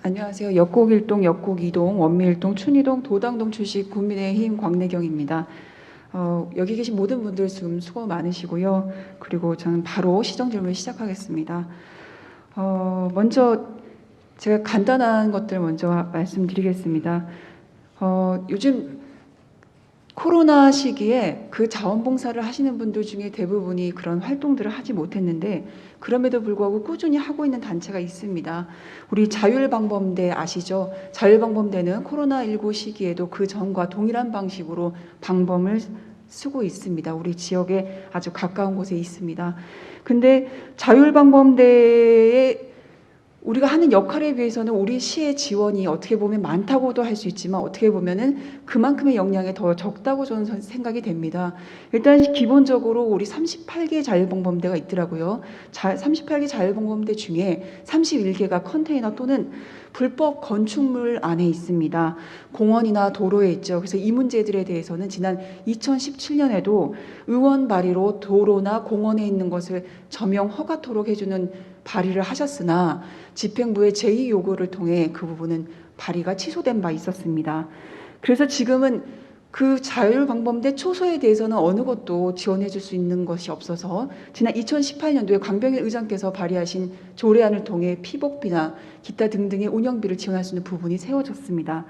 안녕하세요. 역곡1동, 역곡2동, 원미1동, 춘희동, 도당동 출신 국민의힘 광내경입니다. 여기 계신 모든 분들 지금 수고 많으시고요. 그리고 저는 바로 시정질문 시작하겠습니다. 먼저 제가 간단한 것들 먼저 말씀드리겠습니다. 요즘 코로나 시기에 그 자원봉사를 하시는 분들 중에 대부분이 그런 활동들을 하지 못했는데 그럼에도 불구하고 꾸준히 하고 있는 단체가 있습니다. 우리 자율방범대 아시죠? 자율방범대는 코로나19 시기에도 그 전과 동일한 방식으로 방범을 쓰고 있습니다. 우리 지역에 아주 가까운 곳에 있습니다. 근데 자율방범대의 우리가 하는 역할에 비해서는 우리 시의 지원이 어떻게 보면 많다고도 할 수 있지만 어떻게 보면은 그만큼의 역량이 더 적다고 저는 생각이 됩니다. 일단 기본적으로 우리 38개 자율방범대가 있더라고요. 38개 자율방범대 중에 31개가 컨테이너 또는 불법 건축물 안에 있습니다. 공원이나 도로에 있죠. 그래서 이 문제들에 대해서는 지난 2017년에도 의원 발의로 도로나 공원에 있는 것을 점용 허가토록 해주는 발의를 하셨으나 집행부의 제2 요구를 통해 그 부분은 발의가 취소된 바 있었습니다. 그래서 지금은 그 자율방범대 초소에 대해서는 어느 것도 지원해 줄 수 있는 것이 없어서 지난 2018년도에 강병일 의장께서 발의하신 조례안을 통해 피복비나 기타 등등의 운영비를 지원할 수 있는 부분이 세워졌습니다.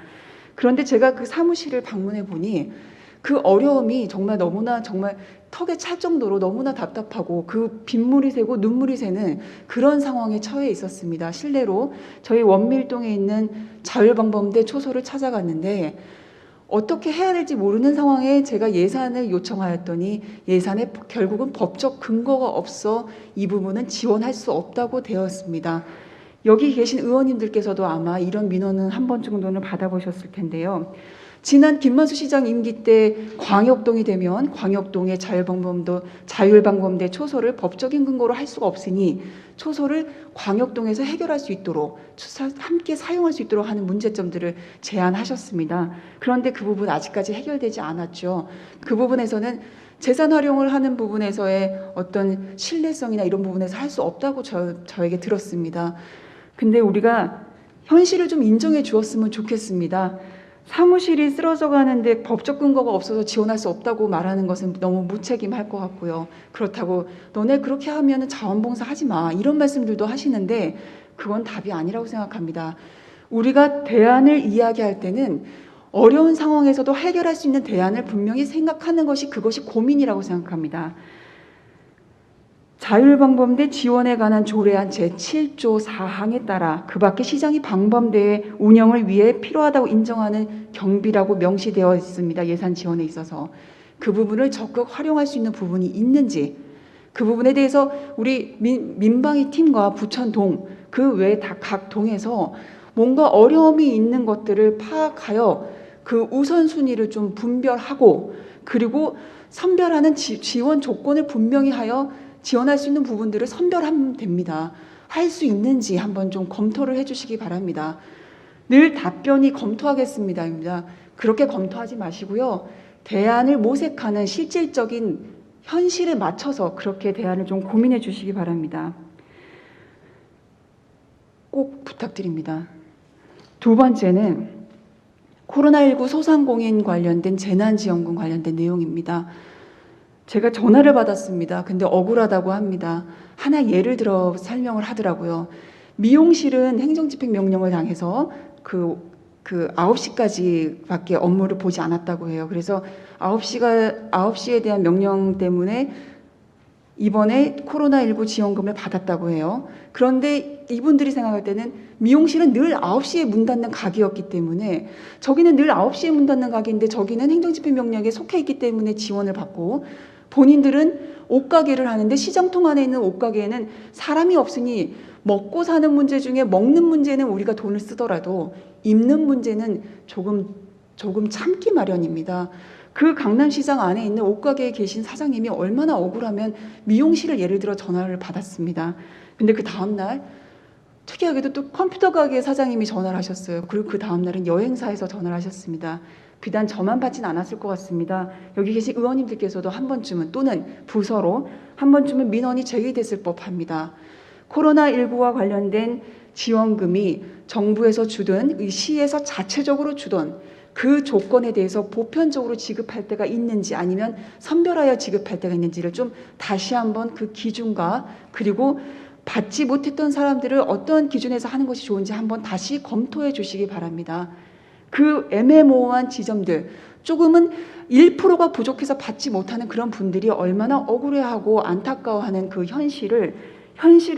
그런데 제가 그 사무실을 방문해 보니 그 어려움이 정말 너무나 정말 턱에 찰 정도로 너무나 답답하고 그 빗물이 새고 눈물이 새는 그런 상황에 처해 있었습니다. 실례로 저희 원밀동에 있는 자율방범대 초소를 찾아갔는데 어떻게 해야 될지 모르는 상황에 제가 예산을 요청하였더니 예산에 결국은 법적 근거가 없어 이 부분은 지원할 수 없다고 되었습니다. 여기 계신 의원님들께서도 아마 이런 민원은 한 번 정도는 받아보셨을 텐데요. 지난 김만수 시장 임기 때 광역동이 되면 광역동의 자율방범대 초소를 법적인 근거로 할 수가 없으니 초소를 광역동에서 해결할 수 있도록 함께 사용할 수 있도록 하는 문제점들을 제안하셨습니다. 그런데 그 부분 아직까지 해결되지 않았죠. 그 부분에서는 재산 활용을 하는 부분에서의 어떤 신뢰성이나 이런 부분에서 할 수 없다고 저에게 들었습니다. 근데 우리가 현실을 좀 인정해 주었으면 좋겠습니다. 사무실이 쓰러져 가는데 법적 근거가 없어서 지원할 수 없다고 말하는 것은 너무 무책임할 것 같고요. 그렇다고 너네 그렇게 하면 자원봉사 하지 마 이런 말씀들도 하시는데 그건 답이 아니라고 생각합니다. 우리가 대안을 이야기할 때는 어려운 상황에서도 해결할 수 있는 대안을 분명히 생각하는 것이 그것이 고민이라고 생각합니다. 자율방범대 지원에 관한 조례안 제7조 4항에 따라 그 밖에 시장이 방범대의 운영을 위해 필요하다고 인정하는 경비라고 명시되어 있습니다. 예산 지원에 있어서. 그 부분을 적극 활용할 수 있는 부분이 있는지 그 부분에 대해서 우리 민방위 팀과 부천동 그 외 각 동에서 뭔가 어려움이 있는 것들을 파악하여 그 우선순위를 좀 분별하고 그리고 선별하는 지원 조건을 분명히 하여 지원할 수 있는 부분들을 선별하면 됩니다. 할 수 있는지 한번 좀 검토를 해주시기 바랍니다. 늘 답변이 검토하겠습니다입니다. 그렇게 검토하지 마시고요. 대안을 모색하는 실질적인 현실에 맞춰서 그렇게 대안을 좀 고민해 주시기 바랍니다. 꼭 부탁드립니다. 두 번째는 코로나19 소상공인 관련된 재난지원금 관련된 내용입니다. 제가 전화를 받았습니다. 근데 억울하다고 합니다. 하나 예를 들어 설명을 하더라고요. 미용실은 행정집행명령을 당해서 그 9시까지밖에 업무를 보지 않았다고 해요. 그래서 9시에 대한 명령 때문에 이번에 코로나19 지원금을 받았다고 해요. 그런데 이분들이 생각할 때는 미용실은 늘 9시에 문 닫는 가게였기 때문에 저기는 늘 9시에 문 닫는 가게인데 저기는 행정집행명령에 속해 있기 때문에 지원을 받고 본인들은 옷가게를 하는데 시장통 안에 있는 옷가게에는 사람이 없으니 먹고 사는 문제 중에 먹는 문제는 우리가 돈을 쓰더라도 입는 문제는 조금 참기 마련입니다. 그 강남시장 안에 있는 옷가게에 계신 사장님이 얼마나 억울하면 미용실을 예를 들어 전화를 받았습니다. 근데 그 다음날 특이하게도 또 컴퓨터 가게 사장님이 전화를 하셨어요. 그리고 그 다음날은 여행사에서 전화를 하셨습니다. 비단 저만 받진 않았을 것 같습니다. 여기 계신 의원님들께서도 한 번쯤은 또는 부서로 한 번쯤은 민원이 제기됐을 법합니다. 코로나19와 관련된 지원금이 정부에서 주든 이 시에서 자체적으로 주든 그 조건에 대해서 보편적으로 지급할 때가 있는지 아니면 선별하여 지급할 때가 있는지를 좀 다시 한번 그 기준과 그리고 받지 못했던 사람들을 어떤 기준에서 하는 것이 좋은지 한번 다시 검토해 주시기 바랍니다. 그 애매모호한 지점들, 조금은 1%가 부족해서 받지 못하는 그런 분들이 얼마나 억울해하고 안타까워하는 그 현실을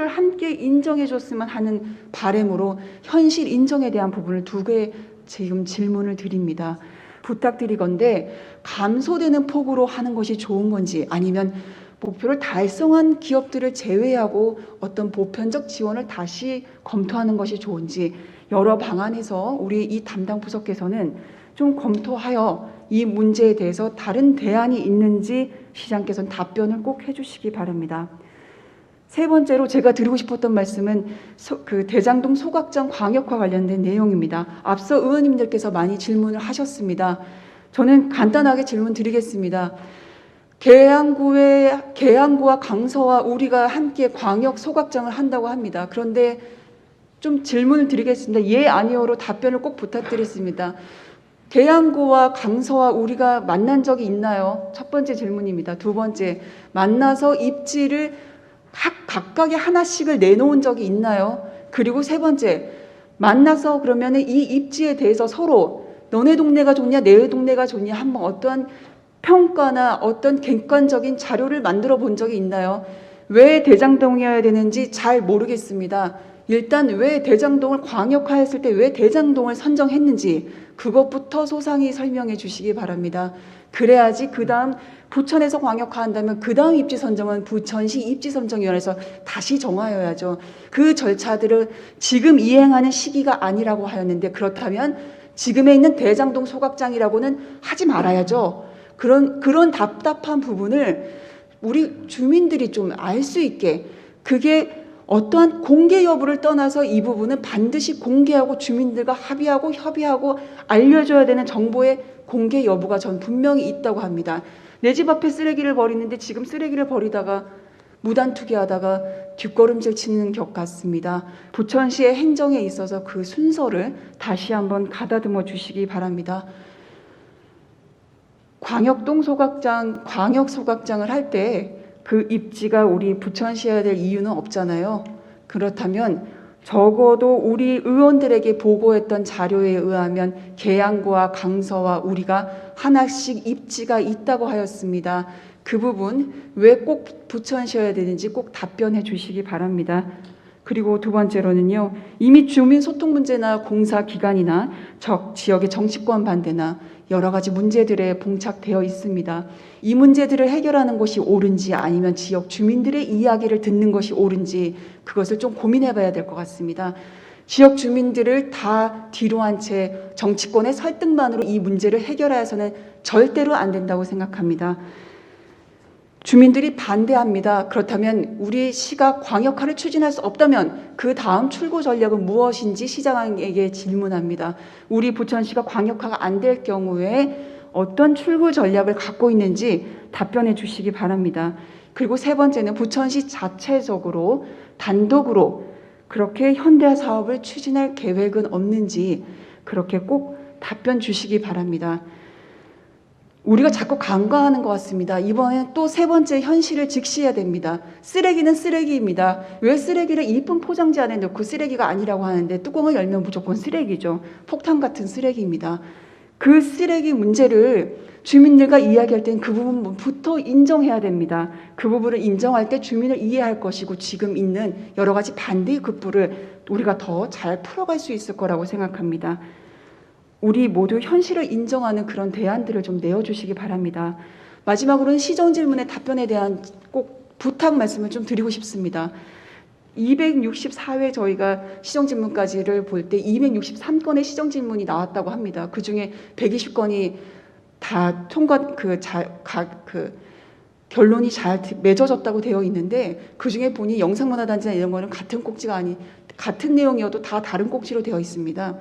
함께 인정해 줬으면 하는 바람으로 현실 인정에 대한 부분을 두 개 지금 질문을 드립니다. 부탁드리건대 감소되는 폭으로 하는 것이 좋은 건지 아니면 목표를 달성한 기업들을 제외하고 어떤 보편적 지원을 다시 검토하는 것이 좋은지 여러 방안에서 우리 이 담당 부서께서는 좀 검토하여 이 문제에 대해서 다른 대안이 있는지 시장께서는 답변을 꼭 해주시기 바랍니다. 세 번째로 제가 드리고 싶었던 말씀은 그 대장동 소각장 광역화 관련된 내용입니다. 앞서 의원님들께서 많이 질문을 하셨습니다. 저는 간단하게 질문 드리겠습니다. 계양구와 강서와 우리가 함께 광역 소각장을 한다고 합니다. 그런데 좀 질문을 드리겠습니다. 예, 아니요로 답변을 꼭 부탁드리겠습니다. 계양구와 강서와 우리가 만난 적이 있나요? 첫 번째 질문입니다. 두 번째, 만나서 입지를 각각의 하나씩을 내놓은 적이 있나요? 그리고 세 번째, 만나서 그러면 이 입지에 대해서 서로 너네 동네가 좋냐 내 동네가 좋냐 한번 어떠한 평가나 어떤 객관적인 자료를 만들어 본 적이 있나요? 왜 대장동이어야 되는지 잘 모르겠습니다. 일단 왜 대장동을 광역화했을 때 왜 대장동을 선정했는지 그것부터 소상히 설명해 주시기 바랍니다. 그래야지 그 다음 부천에서 광역화한다면 그 다음 입지 선정은 부천시 입지선정위원회에서 다시 정하여야죠. 그 절차들을 지금 이행하는 시기가 아니라고 하였는데 그렇다면 지금에 있는 대장동 소각장이라고는 하지 말아야죠. 그런 답답한 부분을 우리 주민들이 좀 알 수 있게 그게 어떠한 공개 여부를 떠나서 이 부분은 반드시 공개하고 주민들과 합의하고 협의하고 알려줘야 되는 정보의 공개 여부가 전 분명히 있다고 합니다. 내 집 앞에 쓰레기를 버리는데 지금 쓰레기를 버리다가 무단 투기하다가 뒷걸음질 치는 격 같습니다. 부천시의 행정에 있어서 그 순서를 다시 한번 가다듬어 주시기 바랍니다. 광역 소각장을 할 때 그 입지가 우리 부천시여야 될 이유는 없잖아요. 그렇다면 적어도 우리 의원들에게 보고했던 자료에 의하면 계양구와 강서와 우리가 하나씩 입지가 있다고 하였습니다. 그 부분 왜 꼭 부천시여야 되는지 꼭 답변해 주시기 바랍니다. 그리고 두 번째로는요. 이미 주민 소통 문제나 공사 기간이나 지역의 정치권 반대나 여러 가지 문제들에 봉착되어 있습니다. 이 문제들을 해결하는 것이 옳은지 아니면 지역 주민들의 이야기를 듣는 것이 옳은지 그것을 좀 고민해 봐야 될 것 같습니다. 지역 주민들을 다 뒤로 한 채 정치권의 설득만으로 이 문제를 해결해서는 절대로 안 된다고 생각합니다. 주민들이 반대합니다. 그렇다면 우리 시가 광역화를 추진할 수 없다면 그 다음 출구 전략은 무엇인지 시장에게 질문합니다. 우리 부천시가 광역화가 안 될 경우에 어떤 출구 전략을 갖고 있는지 답변해 주시기 바랍니다. 그리고 세 번째는 부천시 자체적으로 단독으로 그렇게 현대화 사업을 추진할 계획은 없는지 그렇게 꼭 답변 주시기 바랍니다. 우리가 자꾸 간과하는 것 같습니다. 이번엔 또 세 번째 현실을 직시해야 됩니다. 쓰레기는 쓰레기입니다. 왜 쓰레기를 이쁜 포장지 안에 넣고 쓰레기가 아니라고 하는데 뚜껑을 열면 무조건 쓰레기죠. 폭탄 같은 쓰레기입니다. 그 쓰레기 문제를 주민들과 이야기할 땐 그 부분부터 인정해야 됩니다. 그 부분을 인정할 때 주민을 이해할 것이고 지금 있는 여러 가지 반대의 급부를 우리가 더 잘 풀어갈 수 있을 거라고 생각합니다. 우리 모두 현실을 인정하는 그런 대안들을 좀 내어주시기 바랍니다. 마지막으로는 시정질문의 답변에 대한 꼭 부탁 말씀을 좀 드리고 싶습니다. 264회 저희가 시정질문까지를 볼 때 263건의 시정질문이 나왔다고 합니다. 그중에 120건이 다 결론이 잘 맺어졌다고 되어 있는데 그중에 보니 영상문화단지나 이런 거는 같은 내용이어도 다 다른 꼭지로 되어 있습니다.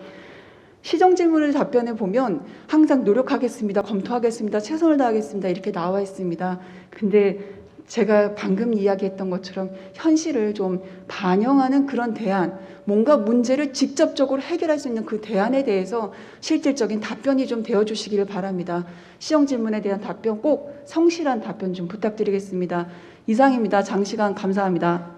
시정질문을 답변해 보면 항상 노력하겠습니다, 검토하겠습니다, 최선을 다하겠습니다 이렇게 나와 있습니다. 근데 제가 방금 이야기했던 것처럼 현실을 좀 반영하는 그런 대안, 뭔가 문제를 직접적으로 해결할 수 있는 그 대안에 대해서 실질적인 답변이 좀 되어주시기를 바랍니다. 시험 질문에 대한 답변 꼭 성실한 답변 좀 부탁드리겠습니다. 이상입니다. 장시간 감사합니다.